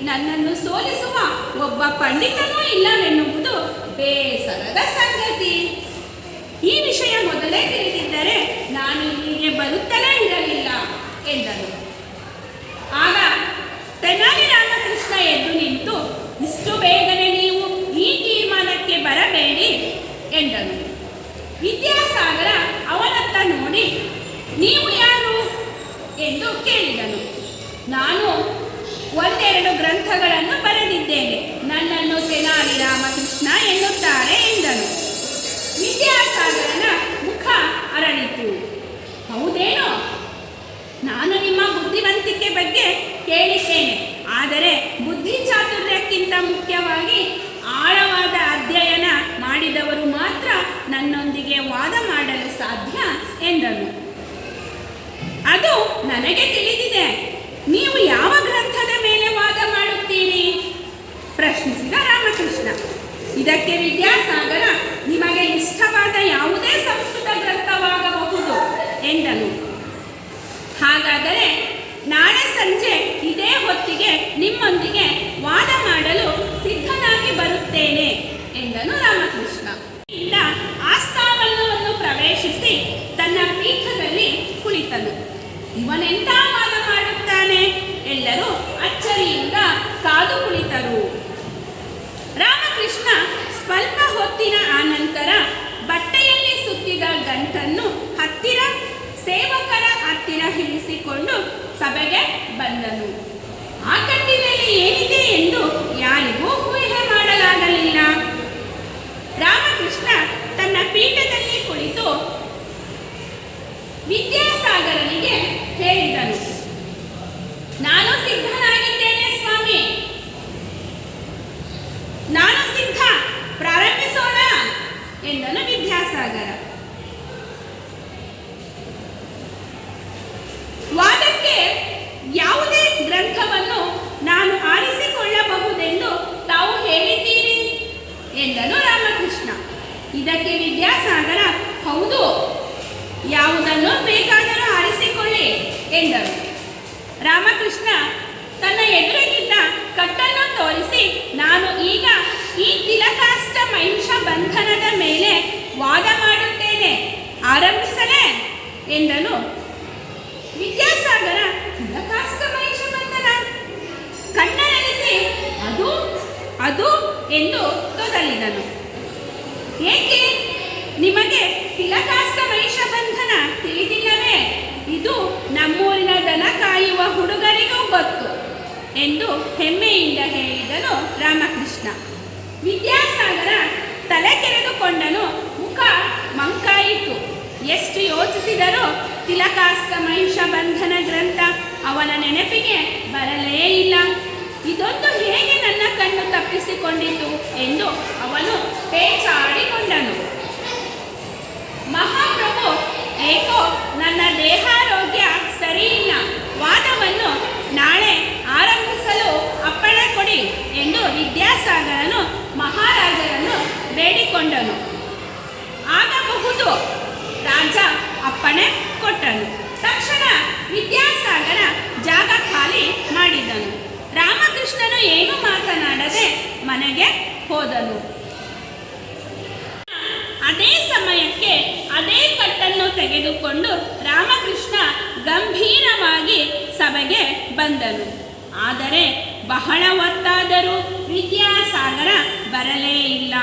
ನನ್ನನ್ನು ಸೋಲಿಸುವ ಒಬ್ಬ ಪಂಡಿತನೂ ಇಲ್ಲವೆನ್ನುವುದು ಬೇಸರದ ಸಂಗತಿ. ಈ ವಿಷಯ ಮೊದಲೇ ತಿಳಿದಿದ್ದರೆ ನಾನು ಇಲ್ಲಿಗೆ ಬರುತ್ತಲೇ ಇರಲಿಲ್ಲ ಎಂದನು. ಆಗ ತೆನಾಲಿ ರಾಮಕೃಷ್ಣ ಎದ್ದು ನಿಂತು, ಇಷ್ಟು ಬೇಗನೆ ನೀವು ಈ ತೀರ್ಮಾನಕ್ಕೆ ಬರಬೇಡಿ ಎಂದನು. ವಿದ್ಯಾಸಾಗರ ಅವನತ್ತ ನೋಡಿ, ನೀವು ಯಾರು ಎಂದು ಕೇಳಿದನು. ನಾನು ಒಂದೆರಡು ಗ್ರಂಥಗಳನ್ನು ಬರೆದಿದ್ದೇನೆ, ನನ್ನನ್ನು ತೆನಾಲಿ ರಾಮಕೃಷ್ಣ ಎನ್ನುತ್ತಾರೆ ಎಂದನು. ವಿದ್ಯಾಸಾಗರನ ಮುಖ ಅರಳಿತು. ಹೌದೇನೋ, ನಾನು ನಿಮ್ಮ ಬುದ್ಧಿವಂತಿಕೆ ಬಗ್ಗೆ ಕೇಳಿದ್ದೇನೆ, ಆದರೆ ಬುದ್ಧಿ ಚಾತುರ್ಯಕ್ಕಿಂತ ಮುಖ್ಯವಾಗಿ ಆಳವಾದ ಅಧ್ಯಯನ ಮಾಡಿದವರು ಮಾತ್ರ ನನ್ನೊಂದಿಗೆ ವಾದ ಮಾಡಲು ಸಾಧ್ಯ ಎಂದನು. ಅದು ನನಗೆ ತಿಳಿದಿದೆ. ನೀವು ಯಾವ ಗ್ರಂಥದ ಮೇಲೆ ವಾದ ಮಾಡುತ್ತೀರಿ ಪ್ರಶ್ನಿಸಿದ ರಾಮಕೃಷ್ಣ. ಇದಕ್ಕೆ ವಿದ್ಯಾಸಾಗರ, ನಿಮಗೆ ಇಷ್ಟವಾದ ಯಾವುದೇ ಸಂಸ್ಕೃತ ಗ್ರಂಥವಾಗಬಹುದು ಎಂದನು. ಹಾಗಾದರೆ ನಾಳೆ ಸಂಜೆ ಇದೇ ಹೊತ್ತಿಗೆ ನಿಮ್ಮೊಂದಿಗೆ ವಾದ ಮಾಡಲು ಸಿದ್ಧನಾಗಿ ಬರುತ್ತೇನೆ ಎಂದನು ರಾಮಕೃಷ್ಣ. ಇಂದ ಆಸ್ಥಾನವನ್ನು ಪ್ರವೇಶಿಸಿ ತನ್ನ ಪೀಠದಲ್ಲಿ ಕುಳಿತನು. ಇವನೆಂಥ ವಾದ ಮಾಡುತ್ತಾನೆ? ಎಲ್ಲರೂ ಅಚ್ಚರಿಯಿಂದ ಕಾದು ಕುಳಿತರು. ರಾಮಕೃಷ್ಣ ಸ್ವಲ್ಪ ಹೊತ್ತಿನ ಆನಂತರ ಬಟ್ಟೆಯಲ್ಲಿ ಸುತ್ತಿದ ಗಂಟನ್ನು ಸೇವಕರ ಹತ್ತಿರ ಇರಿಸಿಕೊಂಡು ಸಭೆಗೆ ಬಂದನು. ಆ ಕಟ್ಟಿನಲ್ಲಿ ಏನಿದೆ ಎಂದು ಯಾರಿಗೂ ಊಹೆ ಮಾಡಲಾಗಲಿಲ್ಲ. ರಾಮಕೃಷ್ಣ ತನ್ನ ಪೀಠದಲ್ಲಿ ಕುಳಿತು ವಿದ್ಯಾಸಾಗರನಿಗೆ ಹೇಳಿದನು, ನಾನು ಸಿದ್ಧನಾಗಿದ್ದೇನೆ ಸ್ವಾಮಿ, ನಾನು ಸಿದ್ಧ, ಪ್ರಾರಂಭಿಸೋಣ ಎಂದನು ವಿದ್ಯಾಸಾಗರ. ವಾದಕ್ಕೆ ಯಾವುದೇ ಗ್ರಂಥವನ್ನು ನಾನು ಆರಿಸಿಕೊಳ್ಳಬಹುದೆಂದು ತಾವು ಹೇಳಿದ್ದೀರಿ ಎಂದನು ರಾಮಕೃಷ್ಣ. ಇದಕ್ಕೆ ವಿದ್ಯಾಸಾಗರ, ಹೌದು, ಯಾವುದನ್ನು ಬೇಕಾದರೂ ಆರಿಸಿಕೊಳ್ಳಿ ಎಂದರು. ರಾಮಕೃಷ್ಣ ತನ್ನ ಎದುರಿಗಿದ್ದ ಕಟ್ಟನ್ನು ತೋರಿಸಿ, ನಾನು ಈಗ ಈ ತಿಲಕಾಷ್ಟ ಮಹಿಷ ಬಂಧನದ ಮೇಲೆ ವಾದ ಮಾಡುತ್ತೇನೆ, ಆರಂಭಿಸಲೇ ಎಂದನು. ವಿದ್ಯಾಸಾಗರ, ತಿಲಕಾಷ್ಟ ಮಹಿಷ ಬಂಧನ? ಕಣ್ಣನೆನಿಸಿ ಅದು ಅದು ಎಂದು ತೊದಲಿದನು. ಏಕೆ ನಿಮಗೆ ತಿಲಕಾಷ್ಟ ಮಹಿಷ ಬಂಧನ ತಿಳಿದಿಲ್ಲವೇ? ಇದು ನಮ್ಮೂರಿನ ದನ ಕಾಯುವ ಹುಡುಗರಿಗೂ ಗೊತ್ತು ಎಂದು ಹೆಮ್ಮೆಯಿಂದ ಹೇಳಿದನು ರಾಮಕೃಷ್ಣ. ವಿದ್ಯಾಸಾಗರ ತಲೆ ಕೆರೆದುಕೊಂಡನು. ಮುಖ ಮಂಕಾಯಿತು. ಎಷ್ಟು ಯೋಚಿಸಿದರೂ ತಿಲಕಾಷ್ಟ ಮಹಿಷ ಬಂಧನ ಗ್ರಂಥ ಅವನ ನೆನಪಿಗೆ ಬರಲೇ ಇಲ್ಲ. ಇದೊಂದು ಹೇಗೆ ನನ್ನ ಕಣ್ಣು ತಪ್ಪಿಸಿಕೊಂಡಿತು ಎಂದು ಅವನು ಪೇಚಾಡಿಕೊಂಡನು. ಮಹಾಪ್ರಭು, ಏಕೋ ನನ್ನ ದೇಹಾರೋಗ್ಯ ಸರಿಯಿಲ್ಲ, ವಾದವನ್ನು ನಾಳೆ ಆರಂಭಿಸಲು ಅಪ್ಪಣೆ ಕೊಡಿ ಎಂದು ವಿದ್ಯಾಸಾಗರನು ಮಹಾರಾಜರನ್ನು ಬೇಡಿಕೊಂಡನು. ಆಗಬಹುದು, ರಾಜ ಅಪ್ಪಣೆ ಕೊಟ್ಟನು. ತಕ್ಷಣ ವಿದ್ಯಾಸಾಗರ ಜಾಗ ಖಾಲಿ ಮಾಡಿದನು. ರಾಮಕೃಷ್ಣನು ಏನು ಮಾತನಾಡದೆ ಮನೆಗೆ ಹೋದನು. ಅದೇ ಸಮಯಕ್ಕೆ ಅದೇ ಕಟ್ಟನ್ನು ತೆಗೆದುಕೊಂಡು ರಾಮಕೃಷ್ಣ ಗಂಭೀರವಾಗಿ ಸಭೆಗೆ ಬಂದನು. ಆದರೆ ಬಹಳ ಹೊತ್ತಾದರೂ ವಿದ್ಯಾಸಾಗರ ಬರಲೇ ಇಲ್ಲ.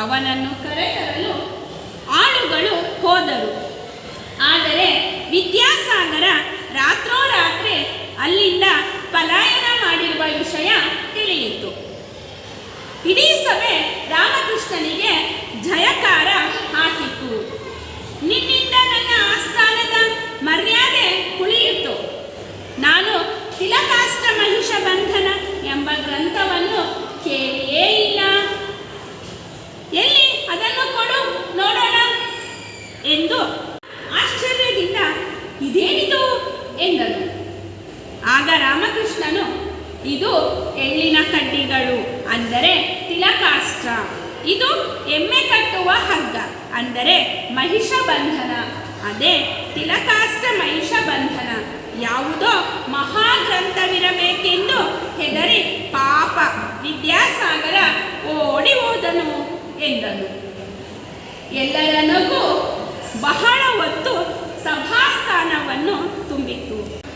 ಅವನನ್ನು ಕರೆತರಲು ಆಳುಗಳು ಹೋದರು. ಆದರೆ ವಿದ್ಯಾಸಾಗರ ರಾತ್ರೋರಾತ್ರಿ ಅಲ್ಲಿಂದ ಪಲಾಯನ ಮಾಡಿರುವ ವಿಷಯ ತಿಳಿಯಿತು. ಇಡೀ ಸಭೆ ರಾಮಕೃಷ್ಣನಿಗೆ ಜಯಕಾರ ಹಾಕಿತು. ನಿನ್ನಿಂದ ನನ್ನ ಆಸ್ಥಾನದ ಮರ್ಯಾದೆ ಉಳಿಯಿತು. ನಾನು ತಿಲಕಾಷ್ಟ ಮಹಿಷ ಬಂಧನ ಎಂಬ ಗ್ರಂಥವನ್ನು ಕೇಳಿಯೇ ಇಲ್ಲ. ಎಲ್ಲಿ ಅದನ್ನು ಕೊಡು ನೋಡೋಣ ಎಂದು ಆಶ್ಚರ್ಯದಿಂದ ಇದೇನಿದು ಎಂದನು. ಆಗ ರಾಮಕೃಷ್ಣನು, ಇದು ಎಳ್ಳಿನ ಕಡ್ಡಿಗಳು, ಅಂದರೆ ತಿಲಕಾಷ್ಟ. ಇದು ಎಮ್ಮೆ ಕಟ್ಟುವ ಹಗ್ಗ, ಅಂದರೆ ಮಹಿಷ ಬಂಧನ. ಅದೇ ತಿಲಕಾಷ್ಟ ಮಹಿಷ ಬಂಧನ. ಯಾವುದೋ ಮಹಾಗ್ರಂಥವಿರಬೇಕೆಂದು ಹೆದರಿ ಪಾಪ ವಿದ್ಯಾಸಾಗರ ಓಡಿ ಹೋದನು ಎಂದನು. ಎಲ್ಲರ ನಗು ಬಹಳ ಹೊತ್ತು ಸಭಾಸ್ಥಾನವನ್ನು ತುಂಬಿತು.